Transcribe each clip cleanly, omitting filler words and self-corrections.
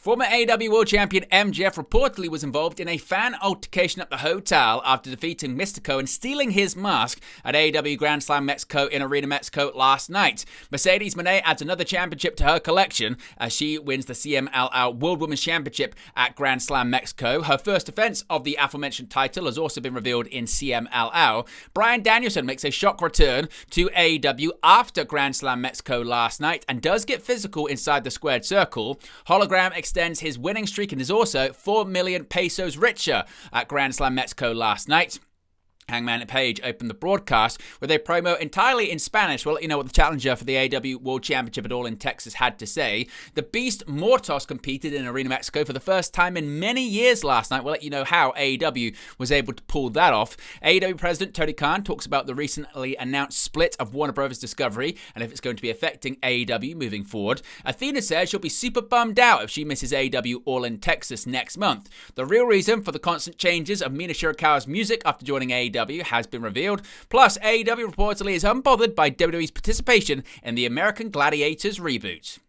Former AEW World Champion MJF reportedly was involved in a fan altercation at the hotel after defeating Mystico and stealing his mask at AEW Grand Slam Mexico in Arena Mexico last night. Mercedes Moné adds another championship to her collection as she wins the CMLL World Women's Championship at Grand Slam Mexico. Her first defense of the aforementioned title has also been revealed in CMLL. Bryan Danielson makes a shock return to AEW after Grand Slam Mexico last night and does get physical inside the squared circle. Hologram extends his winning streak and is also 4 million pesos richer at Grand Slam Mexico last night. Hangman Page opened the broadcast with a promo entirely in Spanish. We'll let you know what the challenger for the AEW World Championship at All In Texas had to say. The Beast MTOS competed in Arena Mexico for the first time in many years last night. We'll let you know how AEW was able to pull that off. AEW President Tony Khan talks about the recently announced split of Warner Bros. Discovery and if it's going to be affecting AEW moving forward. Athena says she'll be super bummed out if she misses AEW All In Texas next month. The real reason for the constant changes of Mina Shurikawa's music after joining AEW has been revealed. Plus, AEW reportedly is unbothered by WWE's participation in the American Gladiators reboot.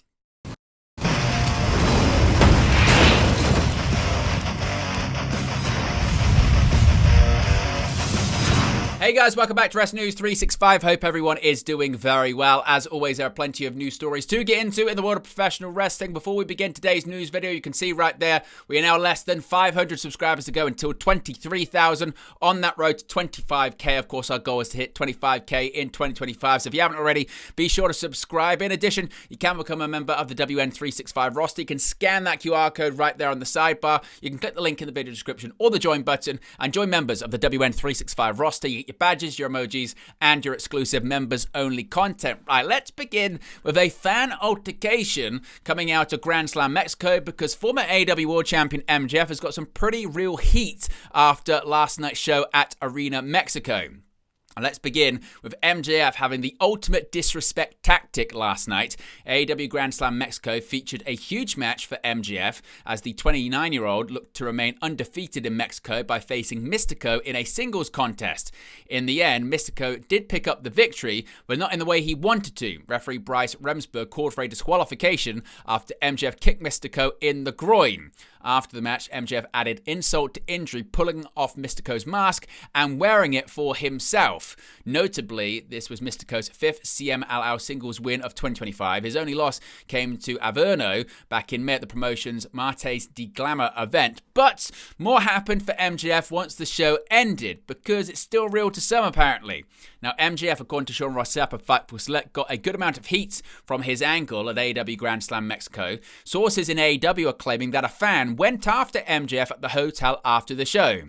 Hey guys, welcome back to Wrestling News 365. Hope everyone is doing very well. As always, there are plenty of news stories to get into in the world of professional wrestling. Before we begin today's news video, you can see right there, we are now less than 500 subscribers to go until 23,000 on that road to 25k. Of course, our goal is to hit 25k in 2025. So if you haven't already, be sure to subscribe. In addition, you can become a member of the WN365 roster. You can scan that QR code right there on the sidebar. You can click the link in the video description or the join button and join members of the WN365 roster. You get your badges, your emojis, and your exclusive members-only content. Right, let's begin with a fan altercation coming out of Grand Slam Mexico because former AEW World Champion MJF has got some pretty real heat after last night's show at Arena Mexico. And let's begin with MJF having the ultimate disrespect tactic last night. AEW Grand Slam Mexico featured a huge match for MJF as the 29-year-old looked to remain undefeated in Mexico by facing Mystico in a singles contest. In the end, Mystico did pick up the victory, but not in the way he wanted to. Referee Bryce Remsburg called for a disqualification after MJF kicked Mystico in the groin. After the match, MJF added insult to injury, pulling off Mystico's mask and wearing it for himself. Notably, this was Mystico's fifth CMLL singles win of 2025. His only loss came to Averno back in May at the promotion's Martes de Glamour event. But more happened for MJF once the show ended, because it's still real to some apparently. Now, MJF, according to Sean Rossap of Fightful Select, got a good amount of heat from his angle at AEW Grand Slam Mexico. Sources in AEW are claiming that a fan went after MJF at the hotel after the show.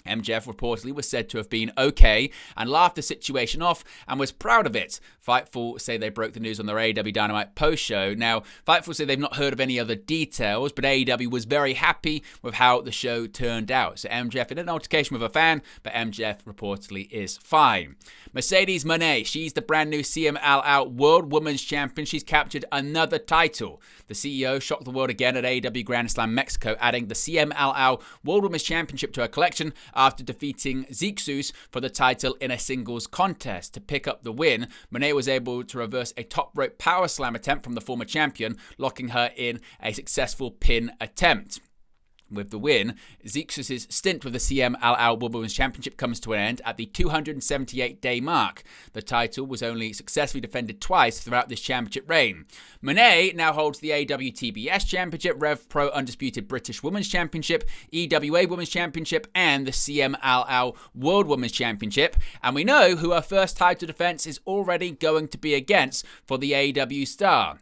MJF reportedly was said to have been okay and laughed the situation off and was proud of it. Fightful say they broke the news on their AEW Dynamite post-show. Now, Fightful say they've not heard of any other details, but AEW was very happy with how the show turned out. So MJF in an altercation with a fan, but MJF reportedly is fine. Mercedes Moné, she's the brand new CMLL World Women's Champion. She's captured another title. The CEO shocked the world again at AEW Grand Slam Mexico, adding the CMLL World Women's Championship to her collection after defeating Zixus for the title in a singles contest. To pick up the win, Moné was able to reverse a top rope power slam attempt from the former champion, locking her in a successful pin attempt. With the win, Zixus' stint with the CMLL World Women's Championship comes to an end at the 278-day mark. The title was only successfully defended twice throughout this championship reign. Moné now holds the AEW TBS Championship, Rev Pro Undisputed British Women's Championship, EWA Women's Championship, and the CMLL World Women's Championship. And we know who her first title defense is already going to be against for the AEW star.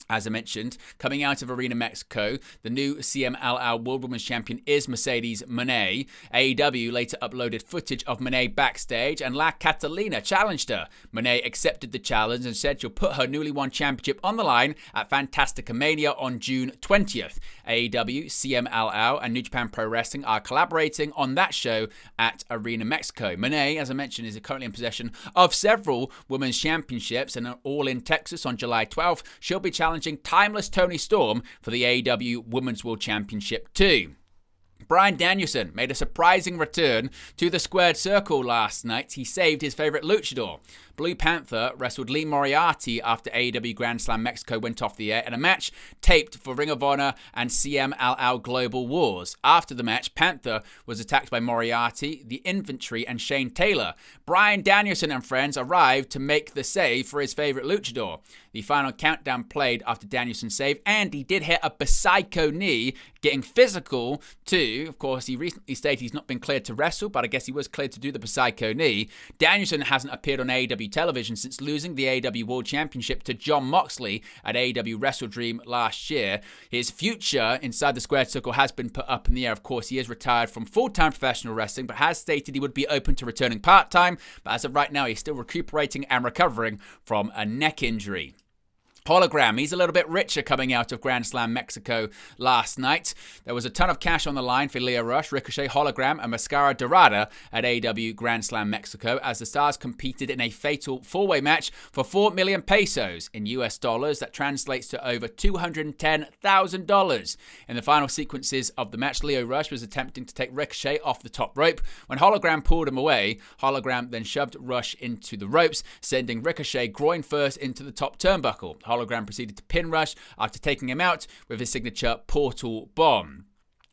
As I mentioned, coming out of Arena Mexico, the new CMLL World Women's Champion is Mercedes Moné. AEW later uploaded footage of Moné backstage, and La Catalina challenged her. Moné accepted the challenge and said she'll put her newly won championship on the line at Fantastica Mania on June 20th. AEW, CMLL, and New Japan Pro Wrestling are collaborating on that show at Arena Mexico. Moné, as I mentioned, is currently in possession of several women's championships, and All In Texas on July 12th, she'll be challenging Timeless Toni Storm for the AEW Women's World Championship too. Bryan Danielson made a surprising return to the squared circle last night. He saved his favorite luchador. Blue Panther wrestled Lee Moriarty after AEW Grand Slam Mexico went off the air in a match taped for Ring of Honor and CMLL Global Wars. After the match, Panther was attacked by Moriarty, the Infantry, and Shane Taylor. Bryan Danielson and friends arrived to make the save for his favorite luchador. The final countdown played after Danielson's save, and he did hit a psycho knee, getting physical too. Of course, he recently stated he's not been cleared to wrestle, but I guess he was cleared to do the psycho knee. Danielson hasn't appeared on AEW television since losing the AEW World Championship to Jon Moxley at AEW Wrestle Dream last year. His future inside the squared circle has been put up in the air. Of course, he is retired from full-time professional wrestling, but has stated he would be open to returning part-time. But as of right now, he's still recuperating and recovering from a neck injury. Hologram, he's a little bit richer coming out of Grand Slam Mexico last night. There was a ton of cash on the line for Lio Rush, Ricochet, Hologram, and Mascara Dorada at AEW Grand Slam Mexico as the stars competed in a fatal four-way match for 4 million pesos in US dollars. That translates to over $210,000. In the final sequences of the match, Lio Rush was attempting to take Ricochet off the top rope. When Hologram pulled him away, Hologram then shoved Rush into the ropes, sending Ricochet groin first into the top turnbuckle. Hologram proceeded to pin Rush after taking him out with his signature Portal Bomb.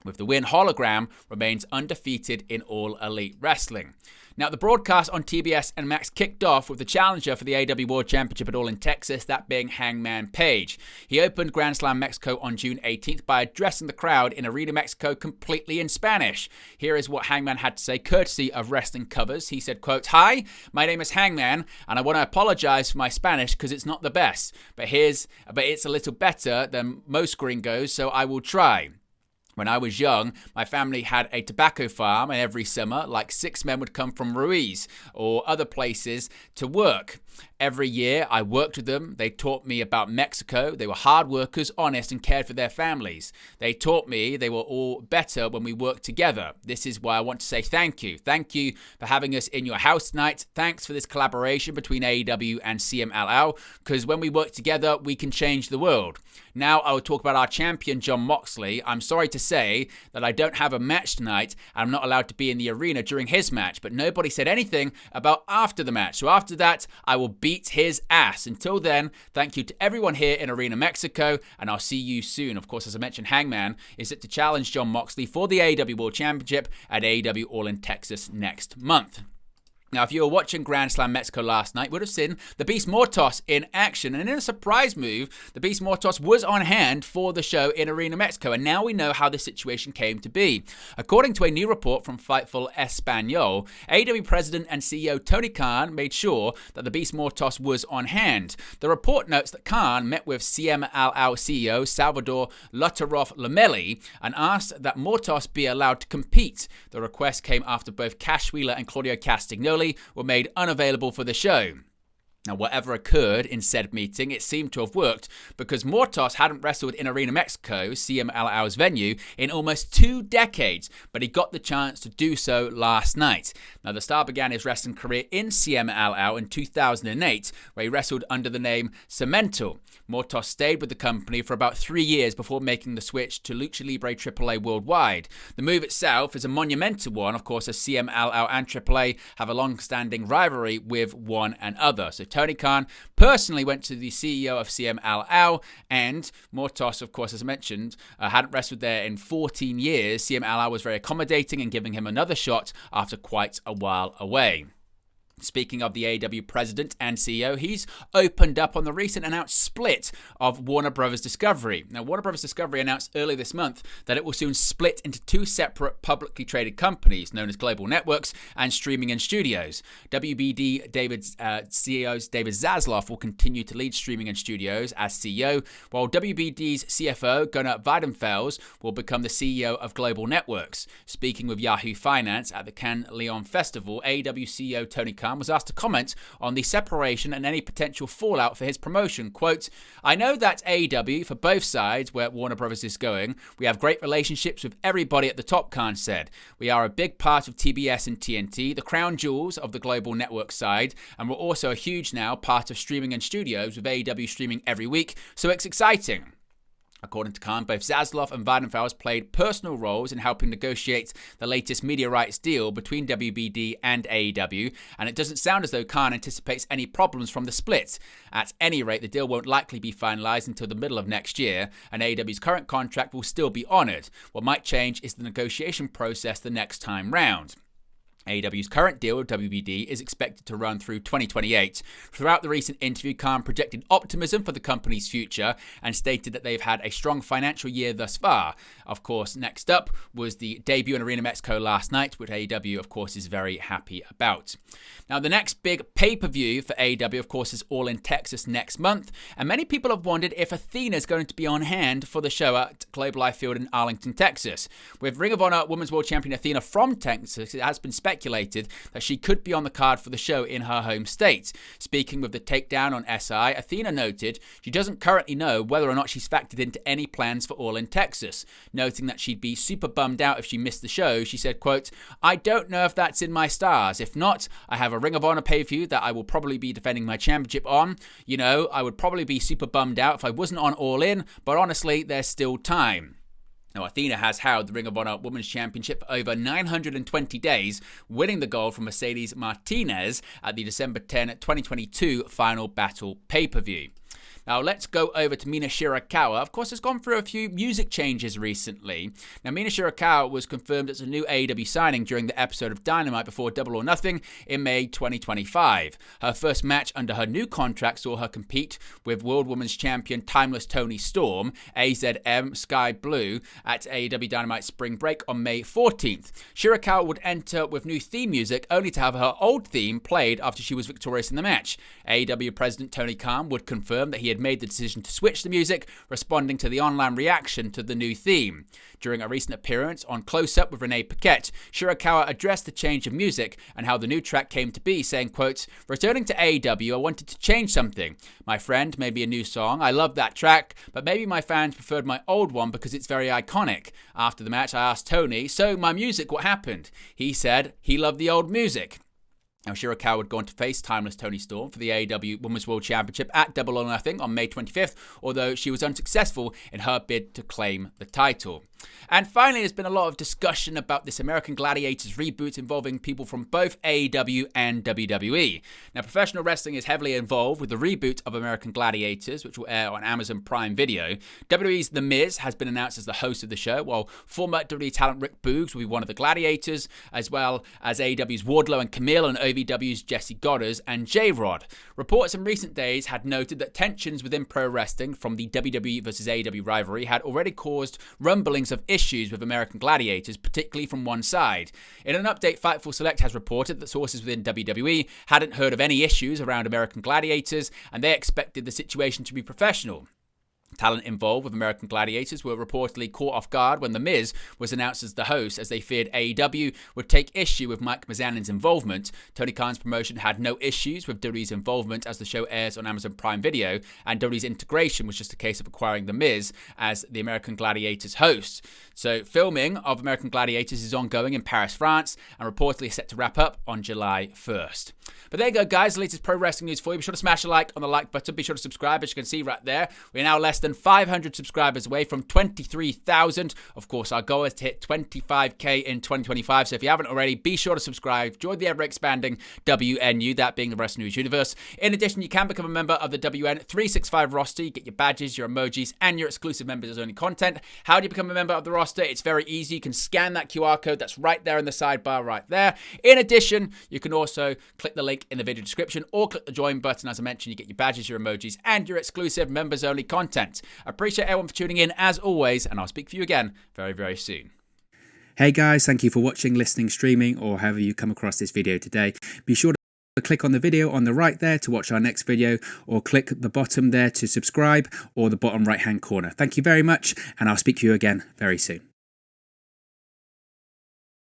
With the win, Hologram remains undefeated in All Elite Wrestling. Now, the broadcast on TBS and Max kicked off with the challenger for the AEW World Championship at All In Texas, that being Hangman Page. He opened Grand Slam Mexico on June 18th by addressing the crowd in Arena Mexico completely in Spanish. Here is what Hangman had to say, courtesy of Wrestling Covers. He said, quote, "Hi, my name is Hangman, and I want to apologize for my Spanish because it's not the best, but it's a little better than most gringos, so I will try. When I was young, my family had a tobacco farm, and every summer, like 6 men would come from Ruiz or other places to work. Every year, I worked with them. They taught me about Mexico. They were hard workers, honest, and cared for their families. They taught me they were all better when we worked together. This is why I want to say thank you. Thank you for having us in your house tonight. Thanks for this collaboration between AEW and CMLL, because when we work together, we can change the world. Now I will talk about our champion, Jon Moxley. I'm sorry to say that I don't have a match tonight, and I'm not allowed to be in the arena during his match, but nobody said anything about after the match. So after that, I will beat his ass. Until then, thank you to everyone here in Arena Mexico, and I'll see you soon." Of course, as I mentioned, Hangman is set to challenge Jon Moxley for the AEW World Championship at AEW All In Texas next month. Now, if you were watching Grand Slam Mexico last night, you would have seen the Beast Mortos in action. And in a surprise move, the Beast Mortos was on hand for the show in Arena Mexico. And now we know how this situation came to be. According to a new report from Fightful Espanol, AEW President and CEO Tony Khan made sure that the Beast Mortos was on hand. The report notes that Khan met with CMLL CEO Salvador Lutarov Lamelli and asked that Mortos be allowed to compete. The request came after both Cash Wheeler and Claudio Castagnoli were made unavailable for the show. Now, whatever occurred in said meeting, it seemed to have worked because Mortos hadn't wrestled in Arena Mexico, CMLL's venue, in almost 2 decades, but he got the chance to do so last night. Now, the star began his wrestling career in CMLL in 2008, where he wrestled under the name Cemento. Mortos stayed with the company for about 3 years before making the switch to Lucha Libre AAA Worldwide. The move itself is a monumental one, of course, as CMLL and AAA have a long-standing rivalry with one another. So Tony Khan personally went to the CEO of CMLL, and Mortos, of course, as I mentioned, hadn't wrestled there in 14 years. CMLL was very accommodating and giving him another shot after quite a while away. Speaking of the AEW president and CEO, he's opened up on the recent announced split of Warner Bros. Discovery. Now, Warner Bros. Discovery announced earlier this month that it will soon split into 2 separate publicly traded companies known as Global Networks and Streaming and Studios. WBD CEO's David Zaslav will continue to lead Streaming and Studios as CEO, while WBD's CFO Gunnar Weidenfels will become the CEO of Global Networks. Speaking with Yahoo Finance at the Cannes Lion Festival, AEW CEO Tony Khan was asked to comment on the separation and any potential fallout for his promotion. Quote, "I know that AEW, for both sides where Warner Bros. Is going, we have great relationships with everybody at the top," Khan said. "We are a big part of TBS and TNT, the crown jewels of the Global Network side, and we're also a huge now part of Streaming and Studios with AEW streaming every week, so it's exciting." According to Khan, both Zasloff and Weidenfels played personal roles in helping negotiate the latest media rights deal between WBD and AEW, and it doesn't sound as though Khan anticipates any problems from the split. At any rate, the deal won't likely be finalized until the middle of next year, and AEW's current contract will still be honored. What might change is the negotiation process the next time round. AEW's current deal with WBD is expected to run through 2028. Throughout the recent interview, Khan projected optimism for the company's future and stated that they've had a strong financial year thus far. Of course, next up was the debut in Arena Mexico last night, which AEW, of course, is very happy about. Now, the next big pay-per-view for AEW, of course, is All In Texas next month, and many people have wondered if Athena is going to be on hand for the show at Globe Life Field in Arlington, Texas. With Ring of Honor Women's World Champion Athena from Texas, it has been speculated that she could be on the card for the show in her home state. Speaking with the Takedown on SI, Athena noted she doesn't currently know whether or not she's factored into any plans for All In Texas. Noting that she'd be super bummed out if she missed the show, she said, quote, "I don't know if that's in my stars. If not, I have a Ring of Honor pay-per-view that I will probably be defending my championship on. You know, I would probably be super bummed out if I wasn't on All In, but honestly, there's still time." Now, Athena has held the Ring of Honor Women's Championship for over 920 days, winning the gold from Mercedes Martinez at the December 10, 2022 Final Battle pay-per-view. Now, let's go over to Mina Shurikawa. Of course, has gone through a few music changes recently. Now, Mina Shurikawa was confirmed as a new AEW signing during the episode of Dynamite before Double or Nothing in May 2025. Her first match under her new contract saw her compete with World Women's Champion Timeless Toni Storm, AZM Sky Blue, at AEW Dynamite Spring Break on May 14th. Shurikawa would enter with new theme music, only to have her old theme played after she was victorious in the match. AEW President Tony Khan would confirm that he had made the decision to switch the music, responding to the online reaction to the new theme. During a recent appearance on Close Up with Renee Paquette, Shurikawa addressed the change of music and how the new track came to be, saying, quote, "Returning to AEW, I wanted to change something. My friend made me a new song. I love that track, but maybe my fans preferred my old one because it's very iconic. After the match, I asked Tony, so my music, what happened? He said he loved the old music." Now, Shurikawa would go on to face Timeless Toni Storm for the AEW Women's World Championship at Double or Nothing on May 25th, although she was unsuccessful in her bid to claim the title. And finally, there's been a lot of discussion about this American Gladiators reboot involving people from both AEW and WWE. Now, professional wrestling is heavily involved with the reboot of American Gladiators, which will air on Amazon Prime Video. WWE's The Miz has been announced as the host of the show, while former WWE talent Rick Boogs will be one of the Gladiators, as well as AEW's Wardlow and Camille and OVW's Jesse Goddard and J-Rod. Reports in recent days had noted that tensions within pro wrestling from the WWE versus AEW rivalry had already caused rumblings of issues with American Gladiators, particularly from one side. In an update, Fightful Select has reported that sources within WWE hadn't heard of any issues around American Gladiators, and they expected the situation to be professional. Talent involved with American Gladiators were reportedly caught off guard when The Miz was announced as the host, as they feared AEW would take issue with Mike Mizanin's involvement. Tony Khan's promotion had no issues with WWE's involvement as the show airs on Amazon Prime Video, and WWE's integration was just a case of acquiring The Miz as the American Gladiators host. So filming of American Gladiators is ongoing in Paris, France, and reportedly set to wrap up on July 1st. But there you go, guys, the latest pro wrestling news for you. Be sure to smash a like on the like button. Be sure to subscribe, as you can see right there. We're now less than 500 subscribers away from 23,000. Of course, our goal is to hit 25k in 2025. So if you haven't already, be sure to subscribe. Join the ever-expanding WNU, that being the Wrestling News Universe. In addition, you can become a member of the WN365 roster. You get your badges, your emojis, and your exclusive members-only content. How do you become a member of the roster? It's very easy. You can scan that QR code that's right there in the sidebar right there. In addition, you can also click the link in the video description or click the join button. As I mentioned, you get your badges, your emojis, and your exclusive members-only content. I appreciate everyone for tuning in as always, and I'll speak for you again very, very soon. Hey guys, thank you for watching, listening, streaming, or however you come across this video today. Be sure to click on the video on the right there to watch our next video, or click the bottom there to subscribe, or the bottom right hand corner. Thank you very much, and I'll speak to you again very soon.